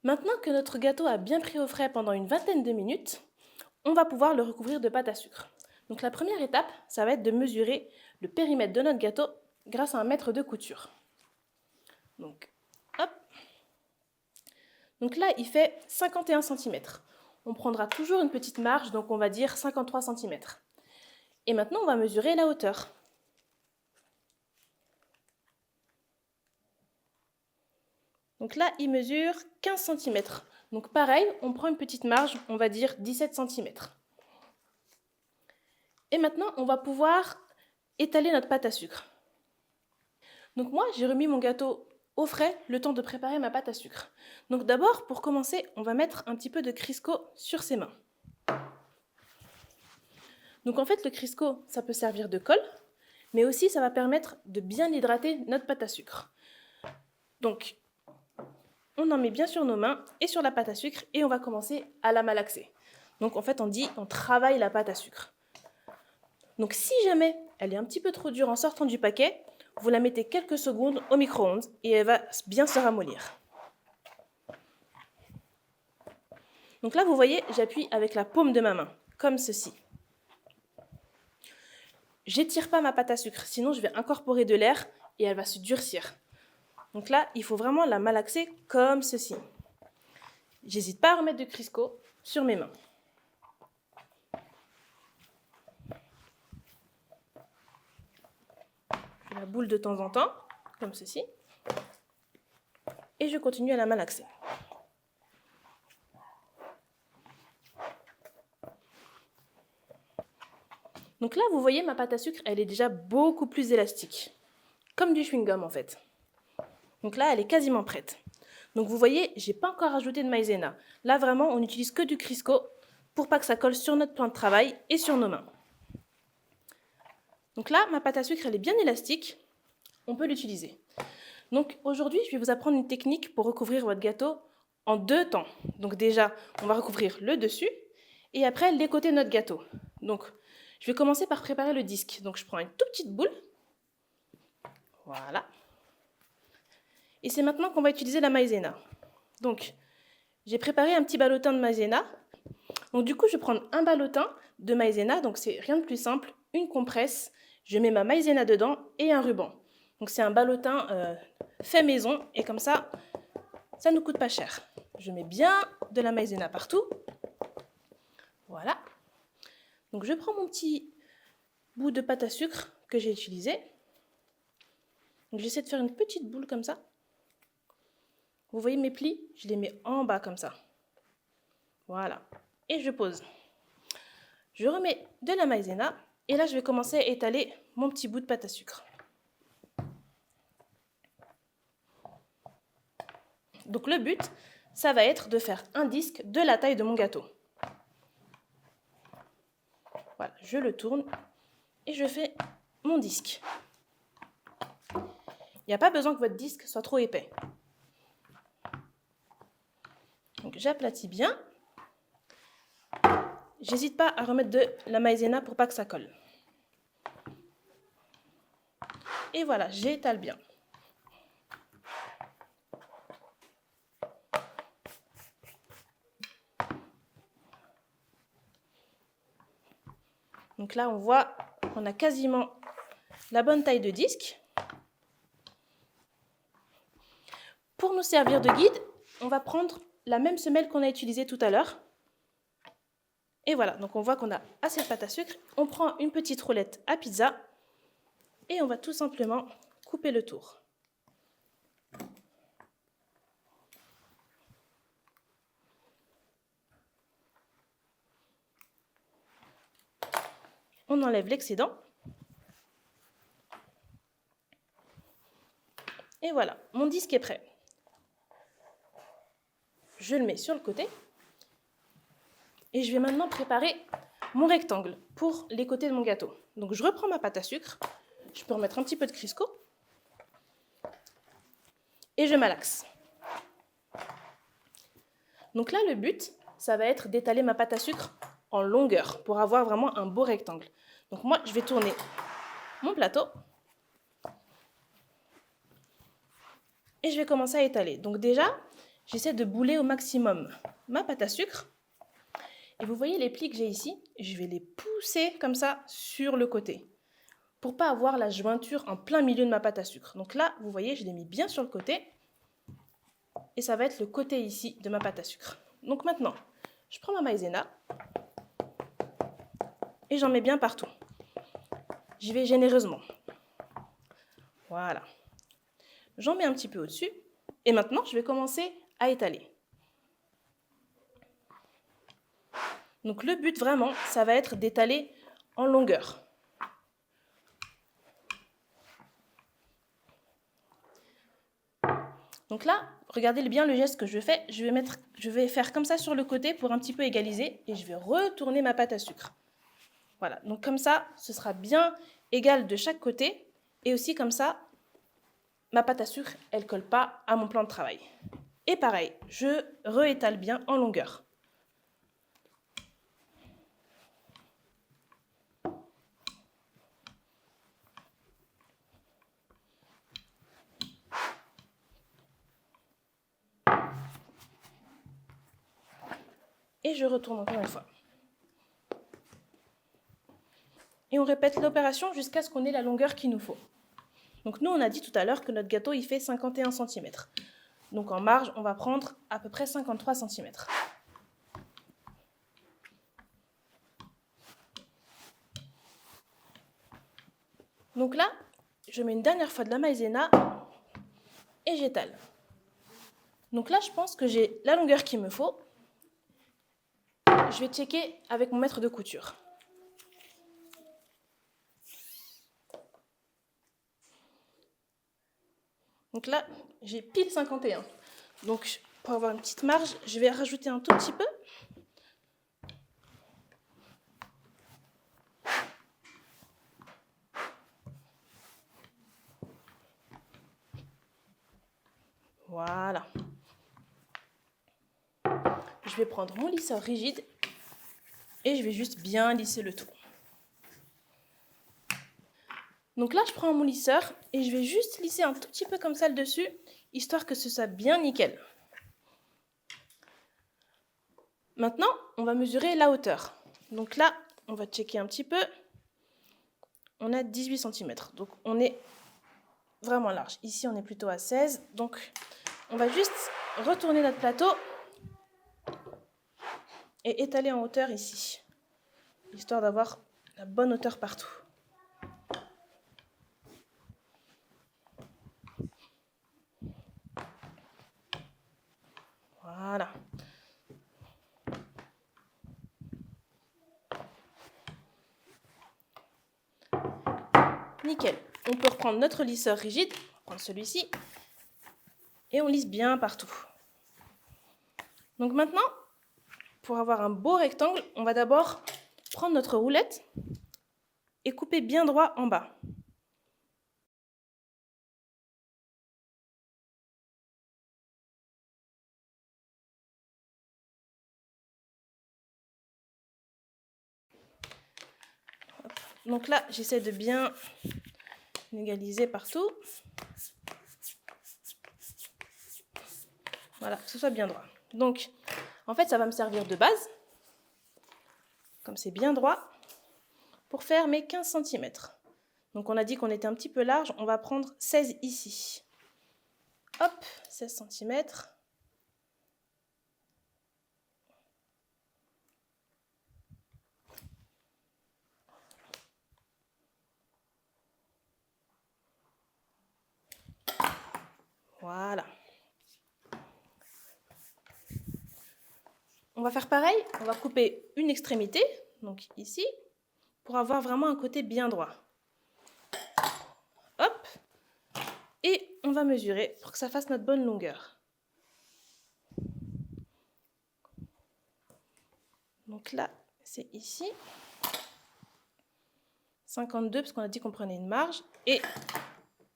Maintenant que notre gâteau a bien pris au frais pendant une vingtaine de minutes, on va pouvoir le recouvrir de pâte à sucre. Donc la première étape, ça va être de mesurer le périmètre de notre gâteau grâce à un mètre de couture. Donc, hop. Donc là, il fait 51 cm. On prendra toujours une petite marge, donc on va dire 53 cm. Et maintenant, on va mesurer la hauteur. Donc là, il mesure 15 cm. Donc pareil, on prend une petite marge, on va dire 17 cm. Et maintenant, on va pouvoir étaler notre pâte à sucre. Donc moi, j'ai remis mon gâteau au frais le temps de préparer ma pâte à sucre. Donc d'abord, pour commencer, on va mettre un petit peu de Crisco sur ses mains. Donc en fait, le Crisco, ça peut servir de colle, mais aussi ça va permettre de bien hydrater notre pâte à sucre. Donc, on en met bien sur nos mains et sur la pâte à sucre et on va commencer à la malaxer. Donc en fait, on travaille la pâte à sucre. Donc si jamais elle est un petit peu trop dure en sortant du paquet, vous la mettez quelques secondes au micro-ondes et elle va bien se ramollir. Donc là, vous voyez, j'appuie avec la paume de ma main, comme ceci. J'étire pas ma pâte à sucre, sinon je vais incorporer de l'air et elle va se durcir. Donc là, il faut vraiment la malaxer comme ceci. J'hésite pas à remettre du Crisco sur mes mains. Je la boule de temps en temps, comme ceci. Et je continue à la malaxer. Donc là, vous voyez, ma pâte à sucre, elle est déjà beaucoup plus élastique. Comme du chewing-gum, en fait. Donc là, elle est quasiment prête. Donc vous voyez, j'ai pas encore ajouté de maïzena. Là, vraiment, on n'utilise que du Crisco pour pas que ça colle sur notre plan de travail et sur nos mains. Donc là, ma pâte à sucre, elle est bien élastique. On peut l'utiliser. Donc aujourd'hui, je vais vous apprendre une technique pour recouvrir votre gâteau en 2 temps. Donc déjà, on va recouvrir le dessus et après les côtés de notre gâteau. Donc, je vais commencer par préparer le disque. Donc je prends une toute petite boule. Voilà. Et c'est maintenant qu'on va utiliser la maïzena. Donc, j'ai préparé un petit ballotin de maïzena. Donc du coup, je vais prendre un ballotin de maïzena. Donc c'est rien de plus simple. Une compresse. Je mets ma maïzena dedans et un ruban. Donc c'est un ballotin fait maison. Et comme ça ne nous coûte pas cher. Je mets bien de la maïzena partout. Voilà. Donc je prends mon petit bout de pâte à sucre que j'ai utilisé. Donc j'essaie de faire une petite boule comme ça. Vous voyez mes plis? Je les mets en bas comme ça. Voilà. Et je pose. Je remets de la maïzena. Et là, je vais commencer à étaler mon petit bout de pâte à sucre. Donc le but, ça va être de faire un disque de la taille de mon gâteau. Voilà, je le tourne et je fais mon disque. Il n'y a pas besoin que votre disque soit trop épais. Donc j'aplatis bien. J'hésite pas à remettre de la maïzena pour pas que ça colle. Et voilà, j'étale bien. Donc là, on voit qu'on a quasiment la bonne taille de disque. Pour nous servir de guide, on va prendre la même semelle qu'on a utilisée tout à l'heure. Et voilà, donc on voit qu'on a assez de pâte à sucre. On prend une petite roulette à pizza et on va tout simplement couper le tour. On enlève l'excédent. Et voilà, mon disque est prêt. Je le mets sur le côté. Et je vais maintenant préparer mon rectangle pour les côtés de mon gâteau. Donc je reprends ma pâte à sucre. Je peux remettre un petit peu de Crisco. Et je malaxe. Donc là, le but, ça va être d'étaler ma pâte à sucre en longueur pour avoir vraiment un beau rectangle. Donc moi, je vais tourner mon plateau. Et je vais commencer à étaler. Donc déjà, j'essaie de bouler au maximum ma pâte à sucre. Et vous voyez les plis que j'ai ici, je vais les pousser comme ça sur le côté pour pas avoir la jointure en plein milieu de ma pâte à sucre. Donc là, vous voyez, je l'ai mis bien sur le côté et ça va être le côté ici de ma pâte à sucre. Donc maintenant, je prends ma maïzena et j'en mets bien partout. J'y vais généreusement. Voilà. J'en mets un petit peu au-dessus et maintenant, je vais commencer à étaler. Donc le but vraiment, ça va être d'étaler en longueur. Donc là, regardez bien le geste que je fais. Je vais faire comme ça sur le côté pour un petit peu égaliser et je vais retourner ma pâte à sucre. Voilà, donc comme ça, ce sera bien égal de chaque côté et aussi comme ça, ma pâte à sucre, elle ne colle pas à mon plan de travail. Et pareil, je réétale bien en longueur. Et je retourne encore une fois. Et on répète l'opération jusqu'à ce qu'on ait la longueur qu'il nous faut. Donc nous, on a dit tout à l'heure que notre gâteau, il fait 51 cm. Donc en marge, on va prendre à peu près 53 cm. Donc là, je mets une dernière fois de la maïzena et j'étale. Donc là, je pense que j'ai la longueur qu'il me faut. Je vais checker avec mon maître de couture. Donc là, j'ai pile 51. Donc pour avoir une petite marge, je vais rajouter un tout petit peu. Voilà. Je vais prendre mon lisseur rigide et je vais juste bien lisser le tout. Donc là, je prends mon lisseur et je vais juste lisser un tout petit peu comme ça le dessus, histoire que ce soit bien nickel. Maintenant, on va mesurer la hauteur. Donc là, on va checker un petit peu. On a 18 cm, donc on est vraiment large. Ici, on est plutôt à 16, donc on va juste retourner notre plateau et étaler en hauteur ici, histoire d'avoir la bonne hauteur partout. Voilà. Nickel. On peut reprendre notre lisseur rigide, on va prendre celui-ci, et on lisse bien partout. Donc maintenant, pour avoir un beau rectangle, on va d'abord prendre notre roulette et couper bien droit en bas. Donc là, j'essaie de bien égaliser partout. Voilà, que ce soit bien droit. Donc, en fait, ça va me servir de base, comme c'est bien droit, pour faire mes 15 cm. Donc, on a dit qu'on était un petit peu large, on va prendre 16 ici. Hop, 16 cm. Voilà. On va faire pareil, on va couper une extrémité, donc ici, pour avoir vraiment un côté bien droit. Hop, et on va mesurer pour que ça fasse notre bonne longueur. Donc là, c'est ici. 52, parce qu'on a dit qu'on prenait une marge. Et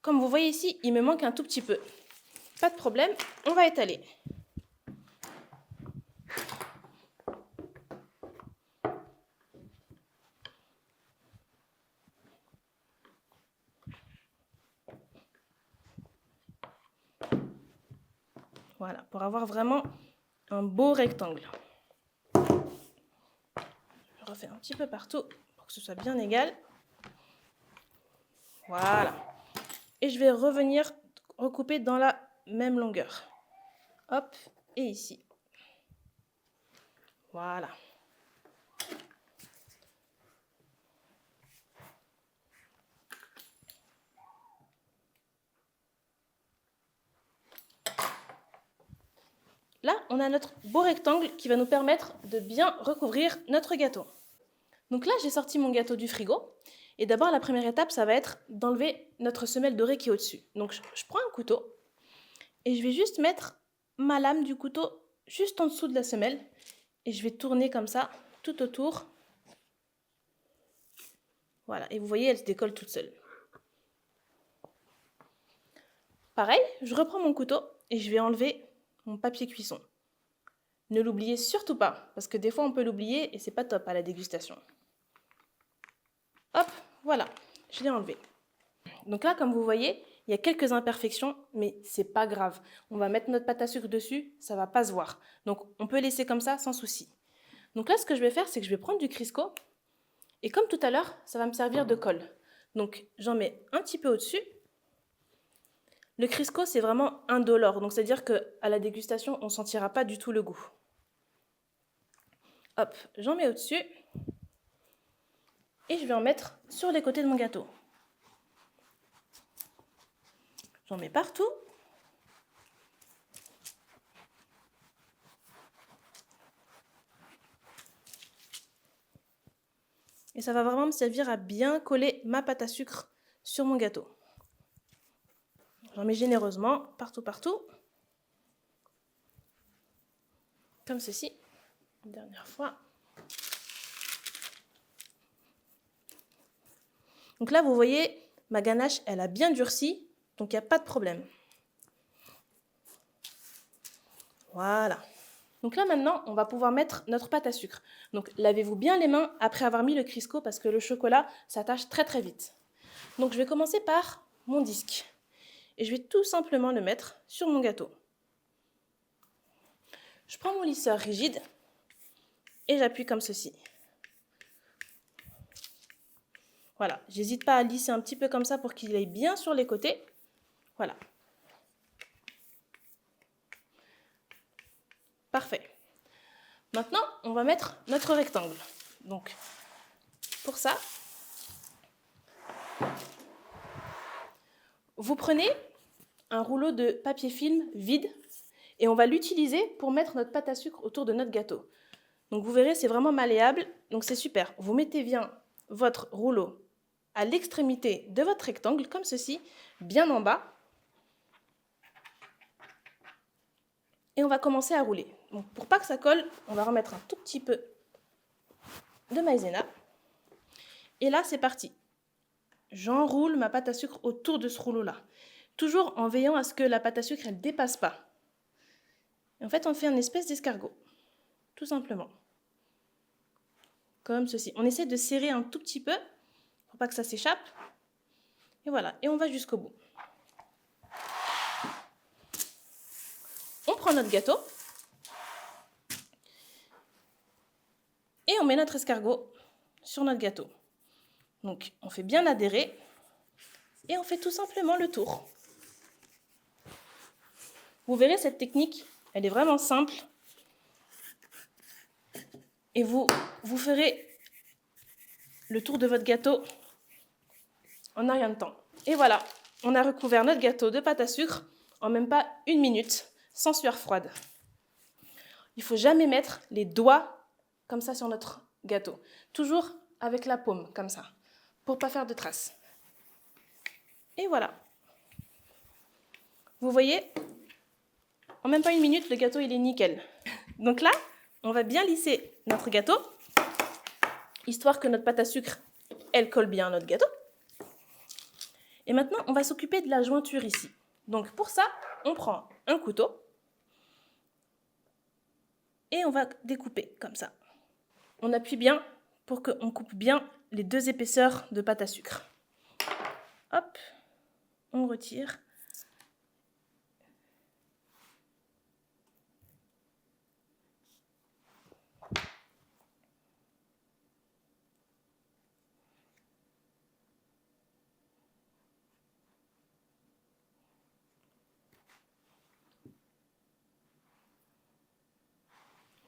comme vous voyez ici, il me manque un tout petit peu. Pas de problème, on va étaler. Voilà, pour avoir vraiment un beau rectangle. Je refais un petit peu partout pour que ce soit bien égal. Voilà. Et je vais revenir recouper dans la même longueur. Hop, et ici. Voilà. Là, on a notre beau rectangle qui va nous permettre de bien recouvrir notre gâteau. Donc là, j'ai sorti mon gâteau du frigo. Et d'abord, la première étape, ça va être d'enlever notre semelle dorée qui est au-dessus. Donc, je prends un couteau et je vais juste mettre ma lame du couteau juste en dessous de la semelle. Et je vais tourner comme ça, tout autour. Voilà, et vous voyez, elle se décolle toute seule. Pareil, je reprends mon couteau et je vais enlever mon papier cuisson. Ne l'oubliez surtout pas, parce que des fois on peut l'oublier et c'est pas top à la dégustation. Hop, voilà, je l'ai enlevé. Donc là, comme vous voyez, il y a quelques imperfections, mais c'est pas grave. On va mettre notre pâte à sucre dessus, ça va pas se voir. Donc on peut laisser comme ça sans souci. Donc là, ce que je vais faire, c'est que je vais prendre du Crisco. Et comme tout à l'heure, ça va me servir de colle. Donc j'en mets un petit peu au-dessus. Le Crisco, c'est vraiment indolore. Donc c'est-à-dire qu'à la dégustation, on ne sentira pas du tout le goût. Hop, j'en mets au-dessus. Et je vais en mettre sur les côtés de mon gâteau. J'en mets partout. Et ça va vraiment me servir à bien coller ma pâte à sucre sur mon gâteau. J'en mets généreusement, partout, partout. Comme ceci. Une dernière fois. Donc là, vous voyez, ma ganache, elle a bien durci, donc il n'y a pas de problème. Voilà. Donc là, maintenant, on va pouvoir mettre notre pâte à sucre. Donc, lavez-vous bien les mains après avoir mis le Crisco parce que le chocolat s'attache très très vite. Donc, je vais commencer par mon disque. Et je vais tout simplement le mettre sur mon gâteau. Je prends mon lisseur rigide et j'appuie comme ceci. Voilà, j'hésite pas à lisser un petit peu comme ça pour qu'il aille bien sur les côtés. Voilà. Parfait. Maintenant, on va mettre notre rectangle. Donc, pour ça, vous prenez un rouleau de papier film vide et on va l'utiliser pour mettre notre pâte à sucre autour de notre gâteau. Donc, vous verrez, c'est vraiment malléable, donc c'est super. Vous mettez bien votre rouleau à l'extrémité de votre rectangle, comme ceci, bien en bas. Et on va commencer à rouler. Donc, pour pas que ça colle, on va remettre un tout petit peu de maïzena. Et là, c'est parti. J'enroule ma pâte à sucre autour de ce rouleau-là. Toujours en veillant à ce que la pâte à sucre, elle ne dépasse pas. Et en fait, on fait une espèce d'escargot. Tout simplement. Comme ceci. On essaie de serrer un tout petit peu pour pas que ça s'échappe. Et voilà. Et on va jusqu'au bout. On prend notre gâteau. Et on met notre escargot sur notre gâteau. Donc, on fait bien adhérer. Et on fait tout simplement le tour. Vous verrez, cette technique, elle est vraiment simple. Et vous ferez le tour de votre gâteau en un rien de temps. Et voilà, on a recouvert notre gâteau de pâte à sucre en même pas 1 minute, sans sueur froide. Il ne faut jamais mettre les doigts comme ça sur notre gâteau. Toujours avec la paume, comme ça, pour ne pas faire de traces. Et voilà. Vous voyez, en même pas 1 minute, le gâteau, il est nickel. Donc là, on va bien lisser notre gâteau, histoire que notre pâte à sucre, elle colle bien à notre gâteau. Et maintenant, on va s'occuper de la jointure ici. Donc pour ça, on prend un couteau et on va découper comme ça. On appuie bien pour qu'on coupe bien les 2 épaisseurs de pâte à sucre. Hop, on retire.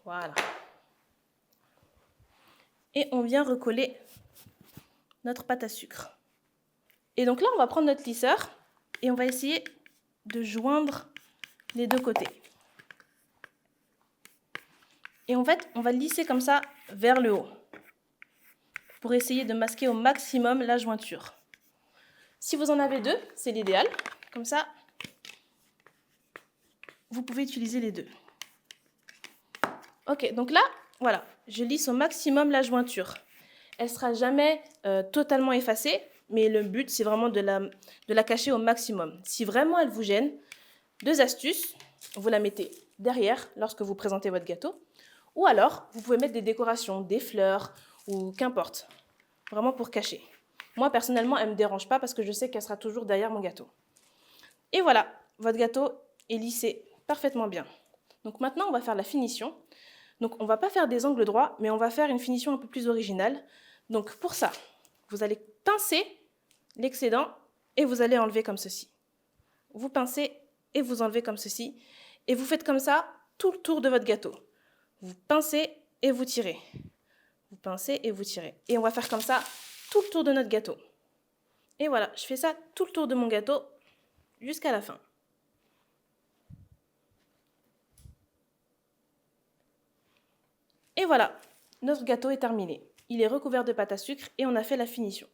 Voilà. Et on vient recoller notre pâte à sucre. Et donc là, on va prendre notre lisseur et on va essayer de joindre les deux côtés. Et en fait, on va lisser comme ça vers le haut pour essayer de masquer au maximum la jointure. Si vous en avez deux, c'est l'idéal. Comme ça, vous pouvez utiliser les deux. Ok, donc là, voilà, je lisse au maximum la jointure. Elle ne sera jamais totalement effacée, mais le but, c'est vraiment de la cacher au maximum. Si vraiment elle vous gêne, 2 astuces, vous la mettez derrière lorsque vous présentez votre gâteau, ou alors vous pouvez mettre des décorations, des fleurs, ou qu'importe, vraiment pour cacher. Moi, personnellement, elle ne me dérange pas parce que je sais qu'elle sera toujours derrière mon gâteau. Et voilà, votre gâteau est lissé parfaitement bien. Donc maintenant, on va faire la finition. Donc on ne va pas faire des angles droits, mais on va faire une finition un peu plus originale. Donc pour ça, vous allez pincer l'excédent et vous allez enlever comme ceci. Vous pincez et vous enlevez comme ceci. Et vous faites comme ça tout le tour de votre gâteau. Vous pincez et vous tirez. Vous pincez et vous tirez. Et on va faire comme ça tout le tour de notre gâteau. Et voilà, je fais ça tout le tour de mon gâteau jusqu'à la fin. Et voilà, notre gâteau est terminé. Il est recouvert de pâte à sucre et on a fait la finition.